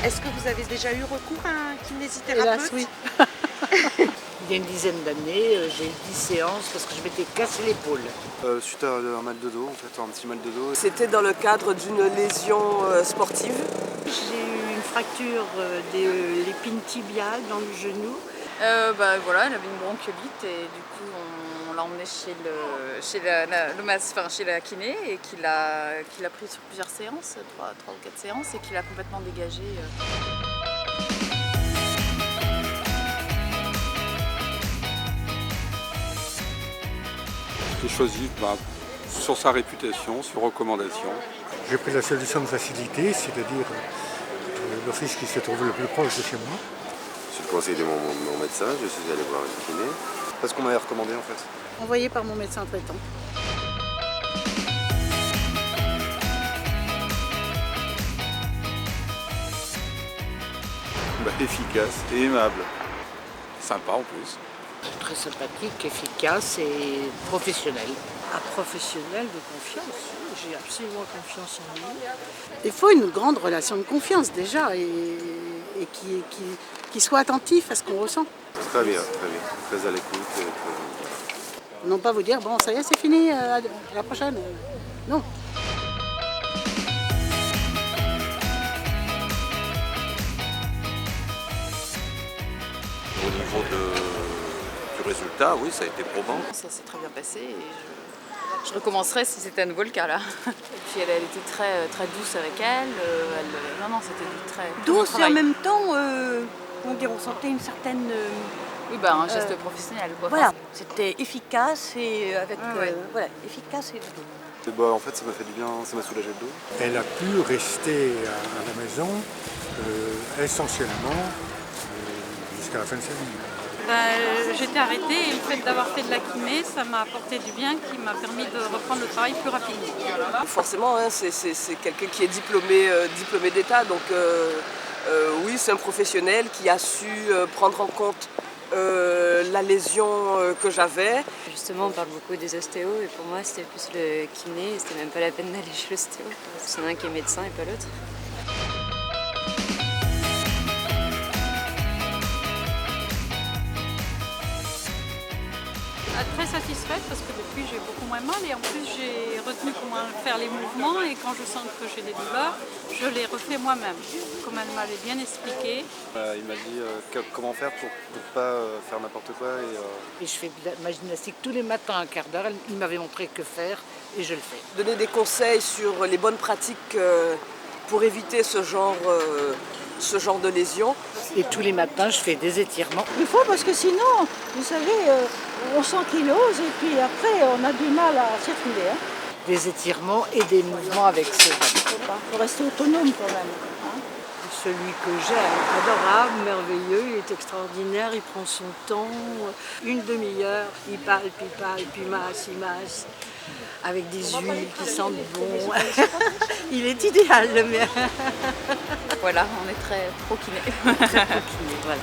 Est-ce que vous avez déjà eu recours à un kinésithérapeute? Hélas, oui. Il y a une dizaine d'années, j'ai eu 10 séances parce que je m'étais cassé l'épaule. Suite à un mal de dos, en fait, un petit mal de dos. C'était dans le cadre d'une lésion sportive. J'ai eu une fracture de l'épine tibiale dans le genou. Voilà, elle avait une bronchiolite et du coup on l'a emmenée chez la kiné et qu'il a pris sur plusieurs séances, 3 ou 4 séances et qu'il a complètement dégagé. J'ai choisi sur sa réputation, sur recommandation. J'ai pris la solution de facilité, c'est-à-dire l'office qui se trouve le plus proche de chez moi. Sur le conseil de mon médecin, je suis allé voir une kiné. Parce qu'on m'avait recommandé en fait. Envoyé par mon médecin traitant. Efficace et aimable. Sympa en plus. Très sympathique, efficace et professionnel. Un professionnel de confiance, j'ai absolument confiance en lui. Il faut une grande relation de confiance déjà et qui soit attentif à ce qu'on ressent. Très bien, très à l'écoute. Non pas vous dire, bon ça y est c'est fini, à la prochaine. Non. Au niveau du résultat, oui, ça a été probant. Ça s'est très bien passé et je recommencerai si c'était à nouveau le cas là. Et puis elle était très, très douce avec elle. Non, c'était du très bon Douce et en travail. même temps, on sentait une certaine... Oui, un geste professionnel. Quoi. Voilà, c'était efficace et avec... Ouais. Voilà, efficace et doux. Et en fait, ça m'a fait du bien, ça m'a soulagé le dos. Elle a pu rester à la maison essentiellement jusqu'à la fin de sa vie. J'étais arrêtée et le fait d'avoir fait de la kiné, ça m'a apporté du bien qui m'a permis de reprendre le travail plus rapidement. Forcément, c'est quelqu'un qui est diplômé d'État, donc oui, c'est un professionnel qui a su prendre en compte la lésion que j'avais. Justement, on parle beaucoup des ostéos et pour moi c'était plus le kiné, c'était même pas la peine d'aller chez l'ostéo. C'est un qui est médecin et pas l'autre. Très satisfaite parce que depuis j'ai beaucoup moins mal et en plus j'ai retenu comment faire les mouvements et quand je sens que j'ai des douleurs, je les refais moi-même, comme elle m'avait bien expliqué. Il m'a dit comment faire pour ne pas faire n'importe quoi. Et je fais de ma gymnastique tous les matins un quart d'heure. Il m'avait montré que faire et je le fais. Donner des conseils sur les bonnes pratiques pour éviter ce genre de lésions. Et tous les matins, je fais des étirements. Il faut parce que sinon, vous savez, on s'ankylose et puis après on a du mal à circuler. Des étirements et des mouvements avec ce Il faut rester autonome quand même. Celui que j'aime, adorable, merveilleux, il est extraordinaire, il prend son temps, une demi-heure, il palpe, il masse, avec des huiles qui sentent bon. Il est idéal le mien. Voilà, on est très pro-kiné. Très pro-kiné, voilà.